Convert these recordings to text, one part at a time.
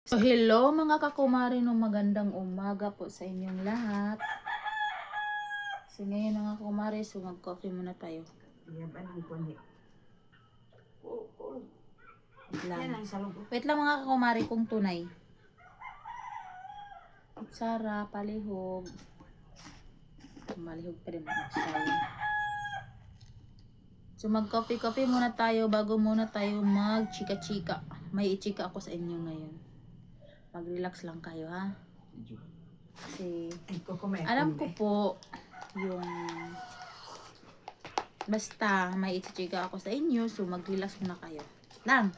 So, hello mga kakumari, no, magandang umaga po sa inyong lahat. So, ngayon mga kumari, so mag-coffee muna tayo. Yan ba ng kundi? Wait Yan lang. ang salong. Wait lang mga kakumari kung tunay. Sara, palihog. Malihog pa rin mga sayo. So, mag-coffee muna tayo bago muna tayo mag-chika-chika. May i-chika ako sa inyo ngayon. Mag-relax lang kayo, ha? Kasi alam ko po yung basta may i-chika ako sa inyo, so mag-relax muna kayo. Lang.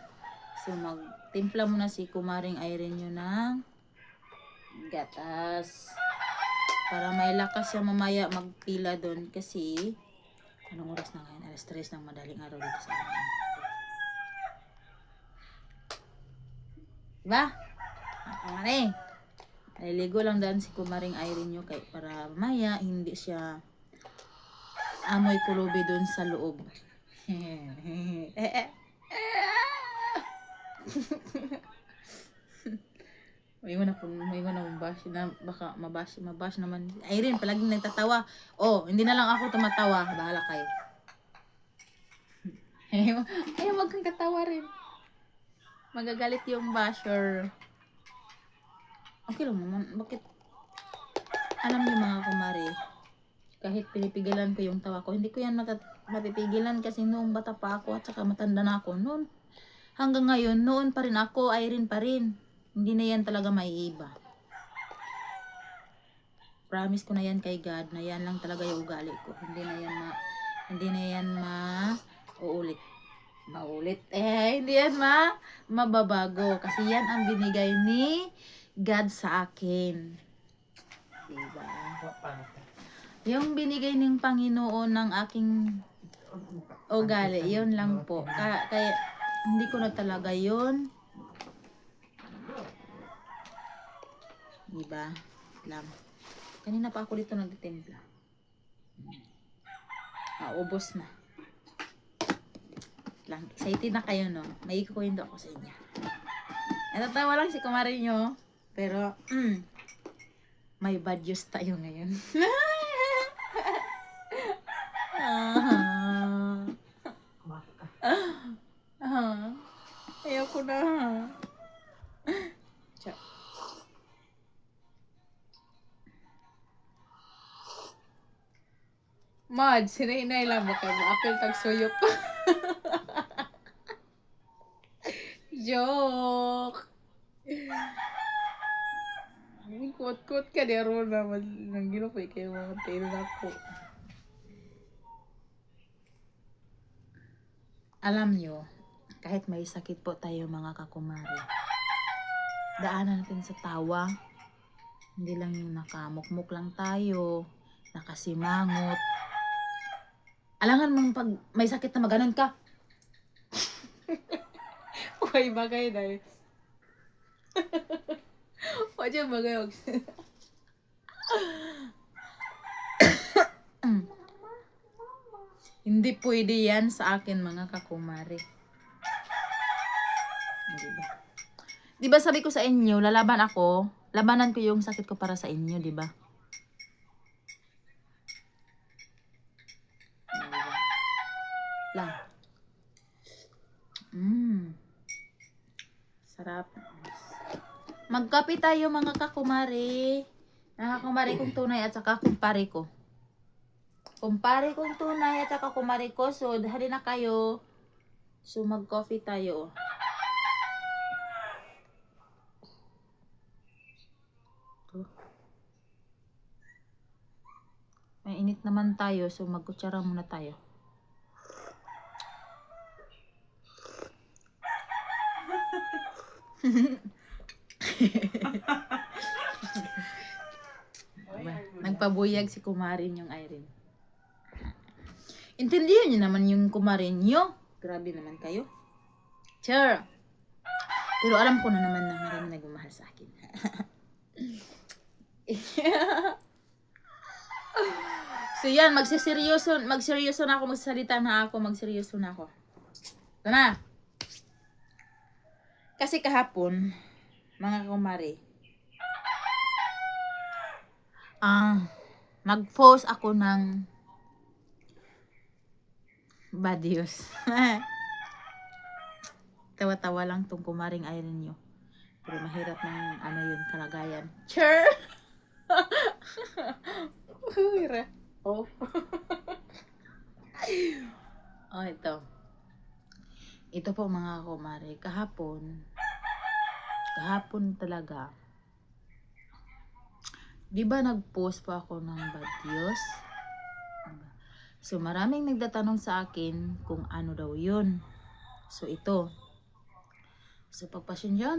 So, magtimpla muna si Kumaring Irene nyo ng gatas. Para may lakas siya mamaya magpila doon kasi anong oras na ngayon? Alas 3 ng madaling araw dito sa amin. Diba? Kumari. Naliligo lang daan si Kumaring Irene nyo kay para mamaya hindi siya amoy kulubi doon sa loob. May na mabash na baka mabash naman. Irene palaging nagtatawa. Oh, hindi na lang ako tumatawa. Bahala kayo. Ay, wag kang tatawa rin. Magagalit yung basher. Okay lang naman. Bakit? Alam niyo mga kumari, kahit pinipigilan ko yung tawa ko, hindi ko yan mapipigilan kasi noong bata pa ako at saka matanda na ako. Noon, hanggang ngayon, noon pa rin ako, Irene pa rin. Hindi na yan talaga maiiba. Promise ko na yan kay God na yan lang talaga yung ugali ko. Hindi na yan uulit. Maulit. Hindi yan mababago. Kasi yan ang binigay ni God sa akin. Diba? Yung binigay ng Panginoon ng aking ugali, yun lang po. Kaya hindi ko na talaga yun. Diba? Lang. Kanina pa ako dito nagtitimpla. Ubos na. Lang. Excited na kayo, no? May ikukwento ako sa inyo. Natatawa lang si Kumari nyo. Pero, may bad news tayo ngayon. Ayoko na. Mad, sinainay lang mo kayo. Apil tagsuyok. Joke. Kuot-kuot ka di aron naman. Nang ginupay kayo mga tayo na po. Alam nyo, kahit may sakit po tayo mga kakumari, daanan natin sa tawa. Hindi lang yung nakamukmuk lang tayo, nakasimangot. Alangan mong pag may sakit na maganon ka. Uy, bagay na eh. Huwag yung bagay. Hindi pwede yan sa akin mga kakumari. Diba? Diba sabi ko sa inyo, lalaban ako, labanan ko yung sakit ko para sa inyo, diba? Lang. Sarap. Magkape tayo mga kakumari. Nakakumari kong tunay at saka kumpare ko. Kumpare kong tunay at saka kumari ko. So, dahil na kayo. So, mag-coffee tayo. May init naman tayo. So, magkutsara muna tayo. Nagpabuyag si Kumarin yung Irene. Intindihan niyo naman yung Kumarin nyo. Grabe naman kayo. Sure. Pero alam ko na naman na marami nagmamahal sa akin. So yan, magseryoso na ako, magsalita na ako, magseryoso na ako. Ito na. Kasi kahapon, mga kumari, mag-post ako ng videos. Tawa-tawa lang tong kumaring Irene nyo. Pero mahirap ng ano yun, kalagayan. Sure! Oh. Oh, ito. Ito po mga kumari. Kahapon talaga. Di ba nag-post pa ako ng videos? So, maraming nagtatanong sa akin kung ano daw yun. So, ito. So, pagpasensya,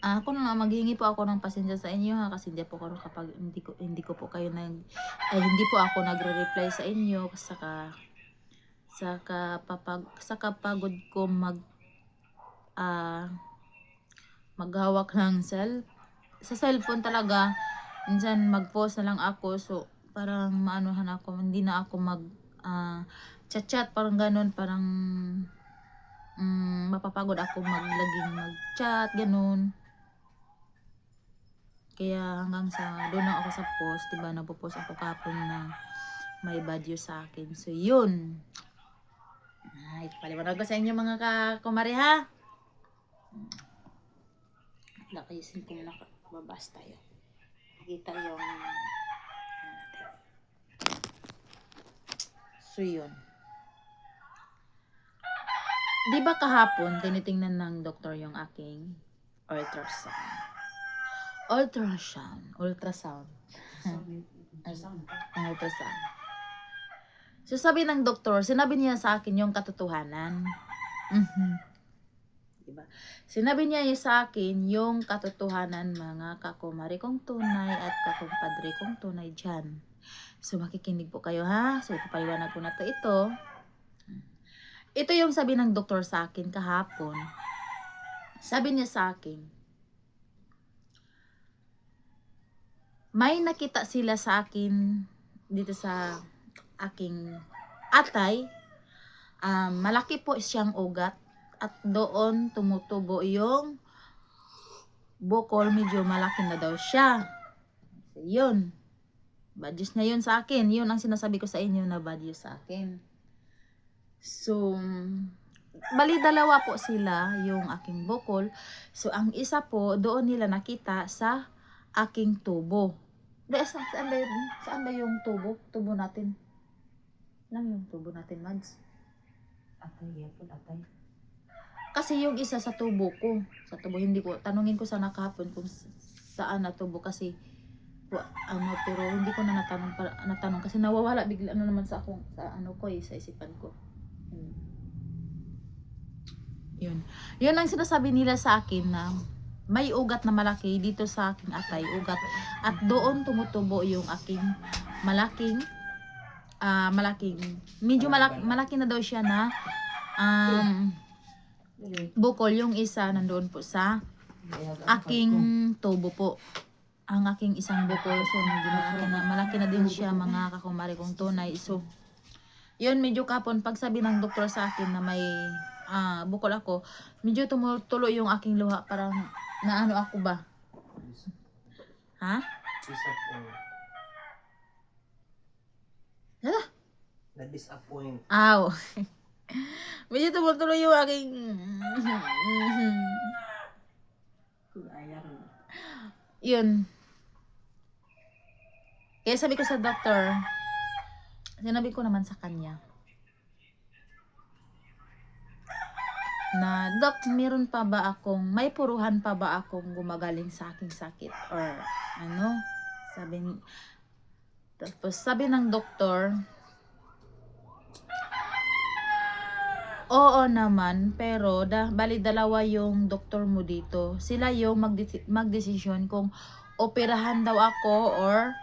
ako na maghingi po ako ng pasensya sa inyo ha, kasi hindi po ako kapag hindi ko po kayo hindi po ako nagre-reply sa inyo sa kapagod ko maghawak ng sa cellphone talaga. Minsan mag-post na lang ako, so parang maanuhan ako, hindi na ako chat parang ganun, parang mapapagod ako mag-chat, ganun. Kaya hanggang sa doon lang ako sa post, diba, nagpo-post ako kapon na may video sa akin. So, yun. Ay, paliwanag ko sa inyo mga kakumari ha. Lakayisin ko muna, babas tayo. Nakita yung so, yun. Diba kahapon, tinitingnan ng doktor yung aking ultrasound. So, sabi ng doktor, sinabi niya sa akin yung katotohanan. Diba? Sinabi niya sa akin yung katotohanan, mga kakumari kong tunay at kakumpadre kong tunay dyan. So, makikinig po kayo ha. So, ipapaliwanag ko na ito. Ito yung sabi ng doktor sa akin kahapon. Sabi niya sa akin, may nakita sila sa akin dito sa aking atay. Malaki po siyang ugat at doon tumutubo yung bukol, medyo malaki na daw siya. So, yun. Badyos na yun sa akin. Yun ang sinasabi ko sa inyo na badyos sa akin. So, bali dalawa po sila yung aking bukol. So, ang isa po, doon nila nakita sa aking tubo. Saan ba yung tubo? Tubo natin. Lang yung tubo natin, Mads. Atay. Kasi yung isa sa tubo ko. Sa tubo, hindi ko, tanungin ko sana kahapon kung saan na tubo kasi pero hindi ko na natanong kasi nawawala bigla naman sa isipan ko. Yun ang sinasabi nila sa akin na may ugat na malaki dito sa aking atay, ugat, at doon tumutubo yung aking malaking medyo malaki na daw siya na bukol. Yung isa nandoon po sa aking tubo po, ang aking isang bukol. So medyo malaki na din siya, mga kakumari kong tunay. So yun, medyo kapon pagsabi ng doktor sa akin na may bukol ako, medyo tumutulo yung aking luha, parang naano ako ba? Ha? Na-disappoint. Aw. Medyo tumutulo yung aking yun. Kaya sabi ko sa doktor, sinabi ko naman sa kanya na, Dok, may puruhan pa ba akong gumagaling sa aking sakit? Or ano? Tapos sabi ng doktor, oo naman, pero bali dalawa yung doktor mo dito. Sila yung magdesisyon kung operahan daw ako or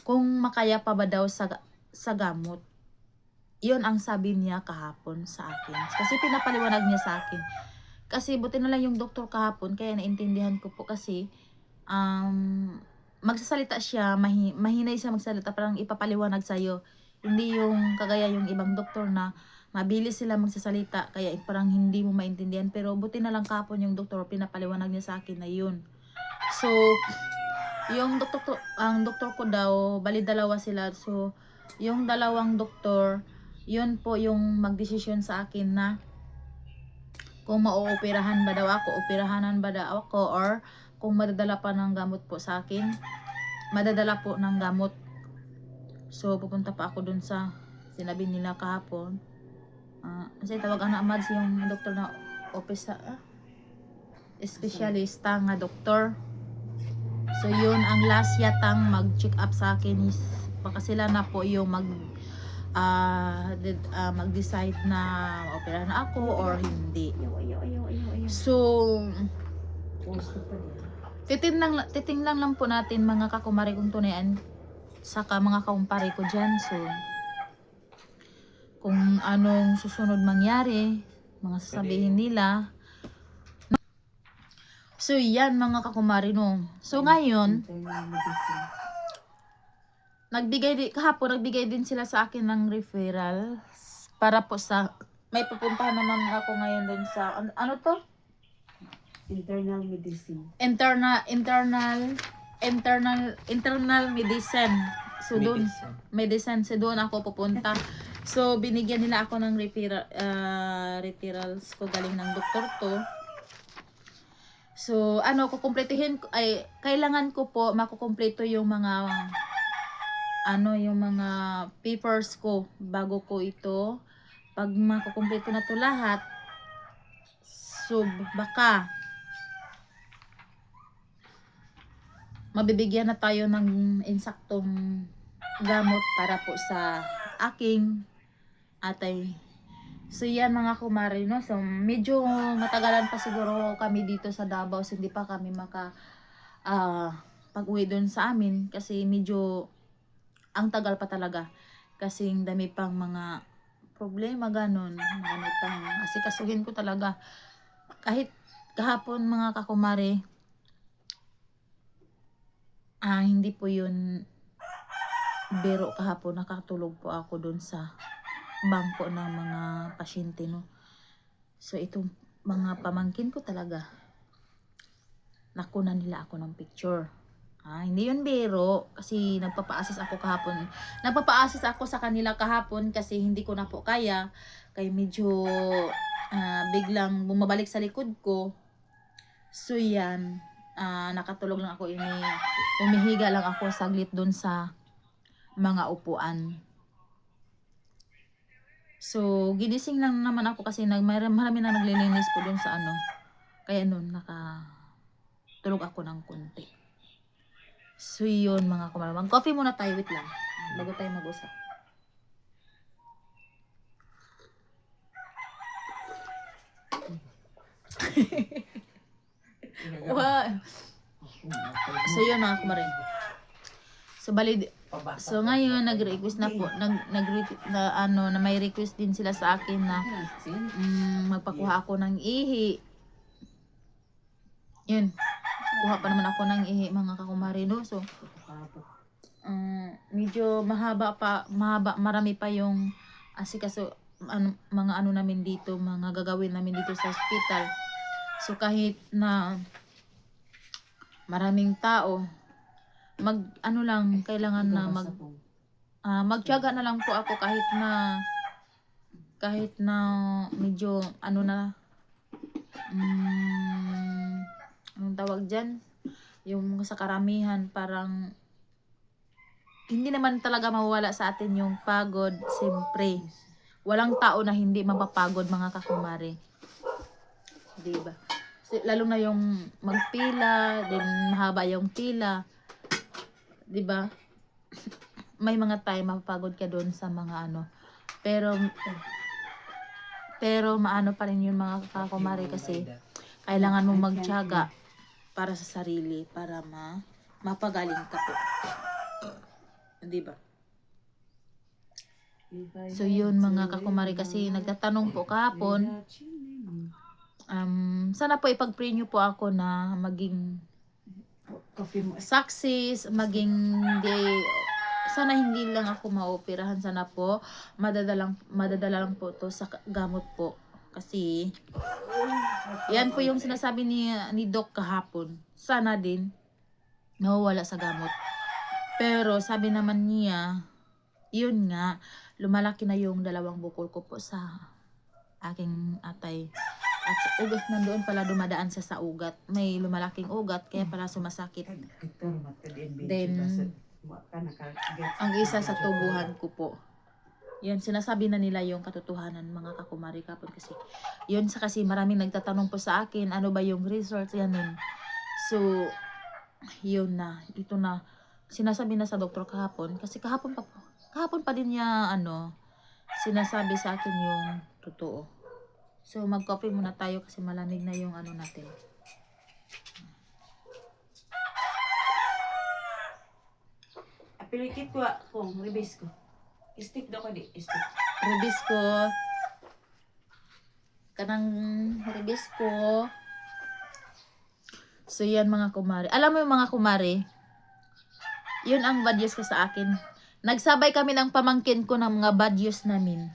kung makaya pa ba daw sa gamot. Yun ang sabi niya kahapon sa akin. Kasi pinapaliwanag niya sa akin. Kasi buti na lang yung doktor kahapon, kaya naintindihan ko po kasi magsasalita siya, mahinay siya magsalita, parang ipapaliwanag sa'yo. Hindi yung kagaya yung ibang doktor na mabilis sila magsasalita kaya parang hindi mo maintindihan, pero buti na lang kapon yung doktor pinapaliwanag niya sa akin na yun. So yung ang doktor ko daw, bali dalawa sila. So yung dalawang doktor, yun po yung magdesisyon sa akin na kung mauoperahan ba daw ako, operahanan ba daw ako, or kung madadala pa ng gamot po sa akin, madadala po ng gamot. So pupunta pa ako dun sa sinabi nila kahapon. Kasi tawag na Mads yung doktor na espesyalista nga doktor. So yun ang last yatang mag-check up sa akin is baka sila na po yung mag-decide na operahan ako or hindi. So titingnan lang po natin mga kakumari kung tunayan saka mga kaumpare ko dyan. So kung anong susunod mangyari, mga sasabihin nila. So yan mga kakumari no. So ngayon kahapon nagbigay din sila sa akin ng referral para po sa may pupuntahan naman ako ngayon dun sa ano to? Internal medicine. Internal medicine. So doon medicine, so doon ako pupunta. So binigyan nila ako ng referrals ko galing ng doktor to. So kukumpletuhin ay kailangan ko po makukumpleto yung mga yung mga papers ko bago ko ito. Pag makukumpleto na to lahat, so baka mabibigyan na tayo ng insaktong gamot para po sa aking atay. So yan mga kumare no. So medyo matagalan pa siguro kami dito sa Davao. So, hindi pa kami pag-uwi doon sa amin kasi medyo ang tagal pa talaga. Kasi dami pang mga problema ganun. Dami pang asikasuhin ko talaga. Kahit kahapon mga kakumare, hindi po yun biro kahapon. Nakatulog po ako doon sa bangko ng mga pasyente no. So itong mga pamangkin ko talaga nakunan nila ako ng picture. Hindi yun biro kasi nagpapa-assist ako kahapon. Nagpapa-assist ako sa kanila kahapon kasi hindi ko na po kaya. Kaya medyo biglang bumabalik sa likod ko. So yan, nakatulog lang ako, umihiga lang ako saglit dun sa mga upuan. So ginising lang naman ako kasi marami na naglilinis po dun sa kaya nun nakatulog ako ng konti. So yun mga kumare, mag-coffee muna tayo, wait lang bago tayo mag-usap. Wow. So yun mga kumare. So ngayon nag-request na po na may request din sila sa akin na magpakuha ako ng ihi. Yun. Kuha pa naman ako ng ihi mga kakumare no. So medyo marami pa yung asikaso mga namin dito, mga gagawin namin dito sa hospital. So kahit na maraming tao, kailangan na magtiyaga na lang po ako kahit na medyo anong tawag dyan, yung sa karamihan parang hindi naman talaga mawala sa atin yung pagod. Siyempre walang tao na hindi mapapagod mga kakumare, diba? So, lalo na yung magpila, din mahaba yung pila, diba? May mga time mapapagod ka doon sa mga pero maano pa rin yung mga kakumare kasi kailangan mong magtiyaga para sa sarili, para mapagaling ka po, diba? So yun mga kakumare, kasi nagtatanong po kahapon, sana po ipag-pray nyo po ako na maging success, sana hindi lang ako maoperahan, sana po madadala lang po to sa gamot po. Kasi yan po yung sinasabi ni Doc kahapon. Sana din nawawala sa gamot. Pero sabi naman niya, yun nga, lumalaki na yung dalawang bukol ko po sa aking atay. At sa ugat nandoon pala dumadaan sa ugat. May lumalaking ugat kaya pala sumasakit. Then, ang isa sa tubuhan ko po. Yan, sinasabi na nila yung katotohanan mga kakumari kapon kasi. Yun sa kasi maraming nagtatanong po sa akin, ano ba yung results, yan yun. So, yun na, ito na. Sinasabi na sa doktor kahapon, kasi kahapon pa din niya, sinasabi sa akin yung totoo. So, mag-coffee muna tayo kasi malamig na yung natin. Apilikit ko kung ribis ko. Stick daw ko di. Stick. Ribis ko. Kanang ribis ko. So, yan mga kumari. Alam mo yung mga kumari, yun ang bad news ko sa akin. Nagsabay kami ng pamangkin ko ng mga bad news namin.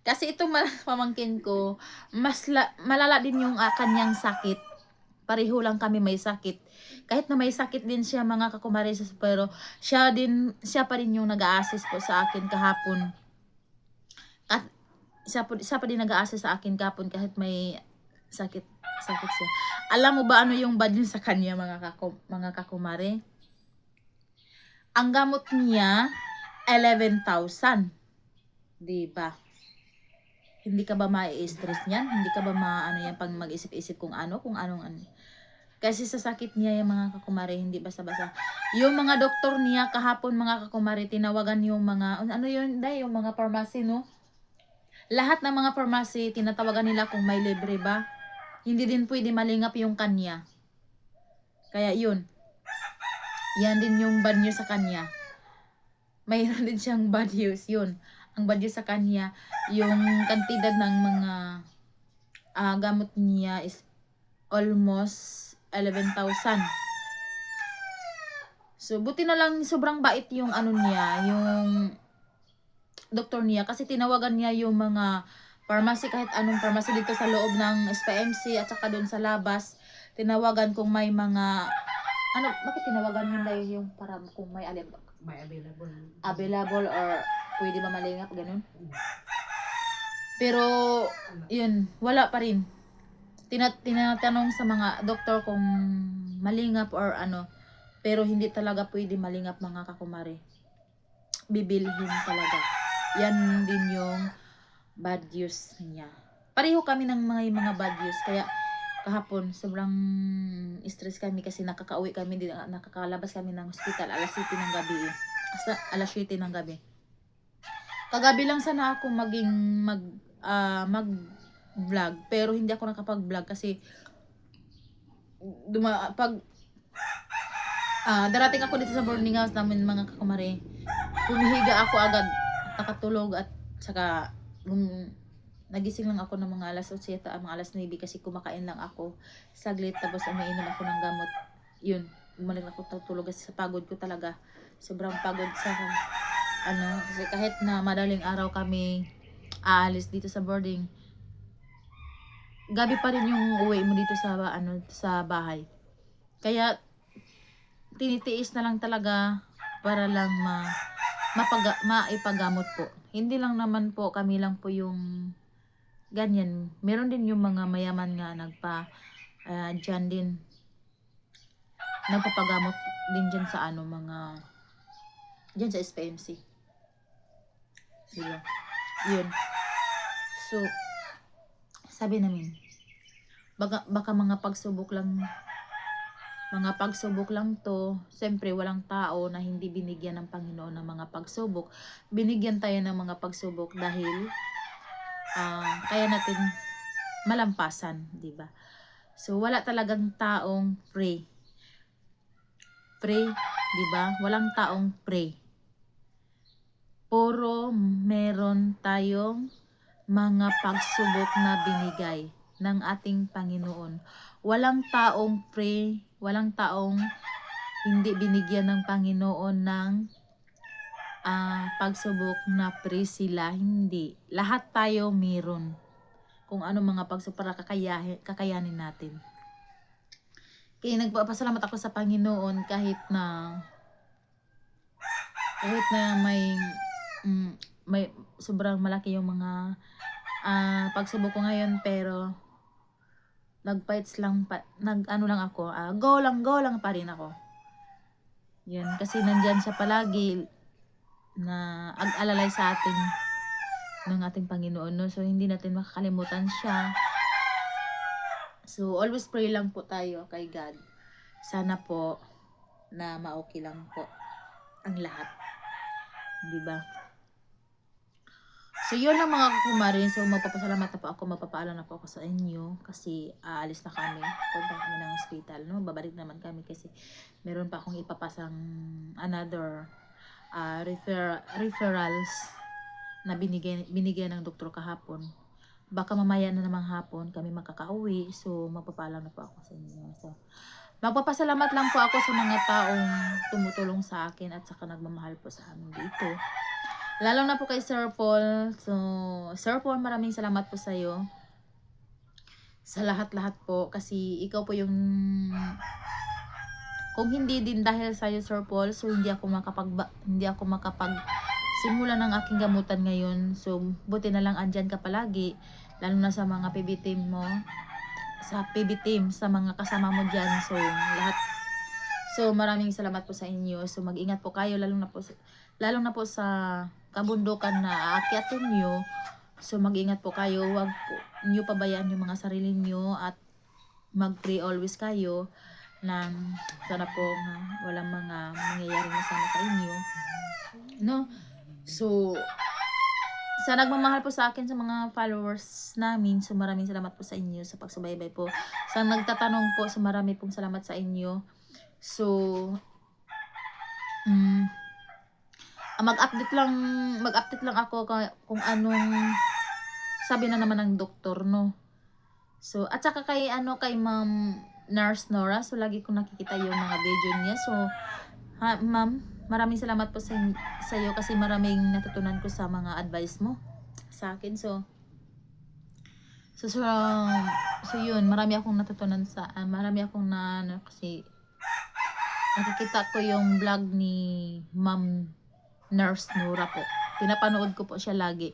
Kasi itong pamangkin ko, malala din yung kanyang sakit. Pareho lang kami may sakit. Kahit na may sakit din siya mga kakumari, pero siya pa rin yung nag-a-assist po sa akin kahapon. At siya pa din nag-a-assist sa akin kahapon kahit may sakit siya. Alam mo ba ano yung bad news sa kanya mga kakumari? Ang gamot niya 11,000. Diba? Hindi ka ba ma-stress niyan? Hindi ka ba yan pag mag-isip-isip kung anong. Kasi sa sakit niya yung mga kakumari, hindi basta-basta. Yung mga doktor niya kahapon mga kakumari, tinawagan yung mga, yung mga pharmacy, no? Lahat ng mga pharmacy, tinatawagan nila kung may libre ba. Hindi din pwede malingap yung kanya. Kaya yun. Yan din yung bad news sa kanya. Mayroon din siyang bad news. Yun. Ang bad news sa kanya, yung kantidad ng mga gamot niya is almost 11,000. So, buti na lang sobrang bait yung niya, yung doktor niya. Kasi tinawagan niya yung mga pharmacy, kahit anong pharmacy dito sa loob ng SPMC at saka doon sa labas. Tinawagan kung may mga, bakit tinawagan nila yung para kung may available or pwede ba malingap, ganun. Pero, yun, wala pa rin. Tinatanong sa mga doktor kung malingap or pero hindi talaga pwede malingap mga kakumari. Bibilhin talaga. Yan din yung bad news niya. Pareho kami ng mga bad news. Kaya kahapon sobrang stress kami kasi nakakauwi kami, nakakalabas kami ng hospital alas 7 ng gabi. Alas 7 ng gabi. Kagabi lang sana ako mag-vlog, pero hindi ako nakapag-vlog kasi darating ako dito sa boarding house namin mga kakumari. Humihiga ako agad, nakatulog at saka nagising lang ako ng mga alas 8 yata, mga alas 9 kasi kumakain lang ako saglit tapos umiinom ako ng gamot. Yun, bumalik ako tutulog kasi sa pagod ko talaga. Sobrang pagod sa kasi kahit na madaling araw kami aalis dito sa boarding, gabi pa rin yung uwi mo dito sa bahay. Kaya tinitiis na lang talaga para lang maipagamot po. Hindi lang naman po kami lang po yung ganyan. Meron din yung mga mayaman nga dyan din nagpapagamot din dyan sa dyan sa SPMC. Yun. So, sabi namin, baka mga pagsubok lang to. Siyempre, walang tao na hindi binigyan ng Panginoon ng mga pagsubok. Binigyan tayo ng mga pagsubok dahil kaya natin malampasan, di ba? So, wala talagang taong free. Free, di ba? Walang taong free. Puro meron tayong mga pagsubok na binigay ng ating Panginoon. Walang taong free, walang taong hindi binigyan ng Panginoon ng pagsubok na pre sila, hindi. Lahat tayo meron. Kung ano mga pagsubok para kakayanin natin. Kaya nagpapasalamat ako sa Panginoon kahit na may sobrang malaki yung mga pagsubok ko ngayon, pero nag-fights lang nag-ano lang ako, go lang pa rin ako. Yun, kasi nandyan siya palagi na ag-alalay sa atin ng ating Panginoon, no? So hindi natin makakalimutan siya. So always pray lang po tayo kay God. Sana po na ma-okay lang po ang lahat. 'Di ba? So yun lang mga kukumari. So magpapasalamat na po ako, magpapaalam na po ako sa inyo kasi aalis na kami. Punta kami ng hospital, no? Babalik naman kami kasi meron pa akong ipapasang another referrals na binigyan ng doktor kahapon. Baka mamaya na namang hapon kami makakauwi. So magpapaalam na po ako sa inyo. So magpapasalamat lang po ako sa mga taong tumutulong sa akin at saka nagmamahal po sa amin dito. Lalo na po kay Sir Paul. So, Sir Paul, maraming salamat po sa iyo. Sa lahat-lahat po. Kasi ikaw po yung... Kung hindi din dahil sa iyo, Sir Paul, so hindi ako makapagsimula ng aking gamutan ngayon. So, buti na lang andyan ka palagi. Lalo na sa mga PB team mo. Sa PB team, sa mga kasama mo dyan. So, lahat. So, maraming salamat po sa inyo. So, mag-ingat po kayo. Lalo na po sa kabundukan na aakyatin nyo. So mag-ingat po kayo, huwag po nyo pabayaan yung mga sarili nyo at mag-pray always kayo ng sana po walang mga mangyayaring masama sa inyo, no? So sa nagmamahal po sa akin, sa mga followers namin, so maraming salamat po sa inyo sa pagsubaybay po. Sa nagtatanong po, so marami pong salamat sa inyo. So mag-update lang ako kung anong sabi na naman ng doktor, no? So at saka kay Ma'am Nurse Nora, so lagi ko nakikita yung mga video niya. So ma'am, maraming salamat po sa iyo kasi maraming natutunan ko sa mga advice mo sa akin. So yun, marami akong natutunan kasi nakikita ko yung vlog ni Ma'am Nurse Nora po. Pinapanood ko po siya lagi.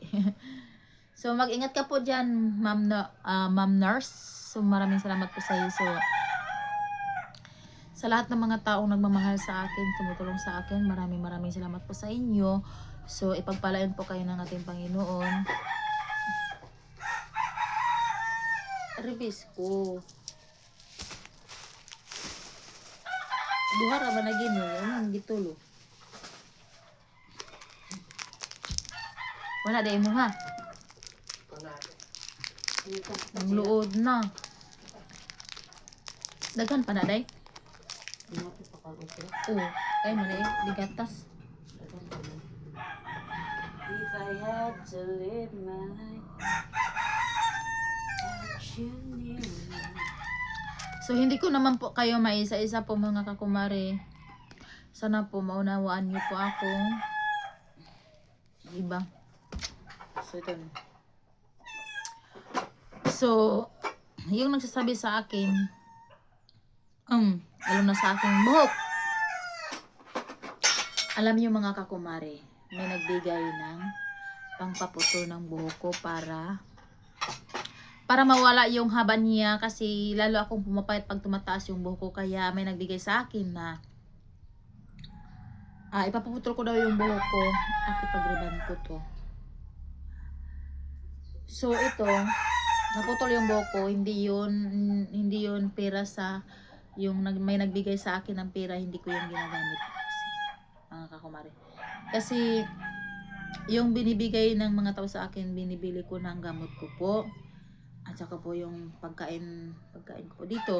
So mag-ingat ka po diyan, Ma'am Nurse. So maraming salamat po sa iyo. So sa lahat ng mga taong nagmamahal sa akin, tumutulong sa akin, maraming salamat po sa inyo. So ipagpalain po kayo ng ating Panginoon. Ribis ko. Duha ra ba na gini? Ano gitulo? Wala day mo ha. Ang luod na. Daghan pa na day. Oo. Kaya mo na digatas. If I had to live my life without you near me. So hindi ko naman po kayo maisa-isa po mga kakumare. Sana po maunawaan niyo po ako. Diba? So ito. So yung nagsasabi sa akin, lalo na sa aking buhok. Alam niyo mga kakumare, may nagbigay ng pangpaputo ng buhok ko para mawala yung haba niya kasi lalo akong pumapayat pag tumataas yung buhok ko, kaya may nagbigay sa akin na ipapuputol ko daw yung buhok ko at ipagriban ko to. So ito, naputol yung buhok ko, hindi yun pera sa yung may nagbigay sa akin ng pera, hindi ko yung ginagamit mga kakumare. Kasi yung binibigay ng mga tao sa akin, binibili ko ng gamot ko po. At saka po yung pagkain ko po dito.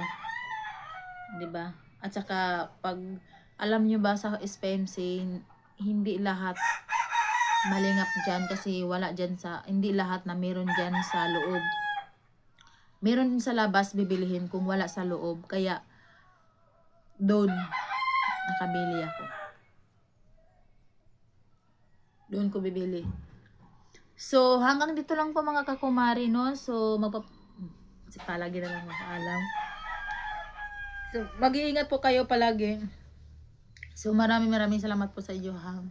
'Di ba? At saka pag alam niyo ba sa SPMC, hindi lahat malingap diyan kasi hindi lahat na meron diyan sa loob. Meron din sa labas bibilihin kung wala sa loob. Kaya doon nakabili ako. Doon ko bibili. So, hanggang dito lang po mga kakumari, no? So, si palagi na lang makaalam. So, mag-iingat po kayo palagi. So, maraming salamat po sa inyo, ha.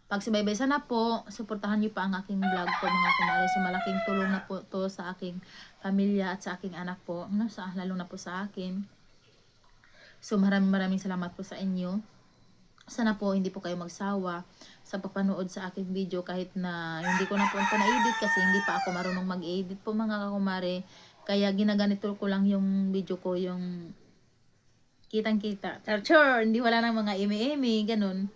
Pagsubaybay sana po, suportahan niyo pa ang aking vlog po mga kumare. So, malaking tulong na po to sa aking pamilya at sa aking anak po. No? Lalo na po sa akin. So, maraming salamat po sa inyo. Sana po hindi po kayo magsawa sa papanood sa aking video kahit na hindi ko na po ito na-edit kasi hindi pa ako marunong mag-edit po mga kakumare. Kaya ginaganito ko lang yung video ko, yung kitang-kita. Char, hindi wala nang mga eme-eme, ganun.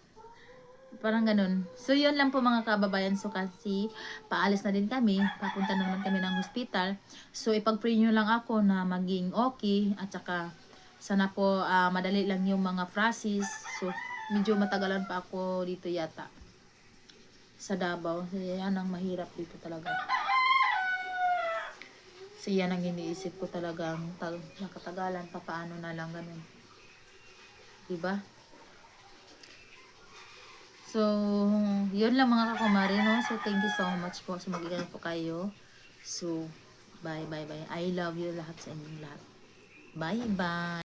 Parang ganun. So, yun lang po mga kababayan. So, kasi paalis na din kami. Papunta na naman kami ng hospital. So, ipag-pray nyo lang ako na maging okay. At saka, sana po madali lang yung mga phrases. So, medyo matagalan pa ako dito yata. Sa Davao. So, yan ang mahirap dito talaga. So, yan ang iniisip ko talagang nakatagalan pa paano na lang ganun. Diba? So, yun lang mga kakumari, no? So, thank you so much po. So, mag-iingat po kayo. So, bye. I love you lahat sa inyong lahat. Bye.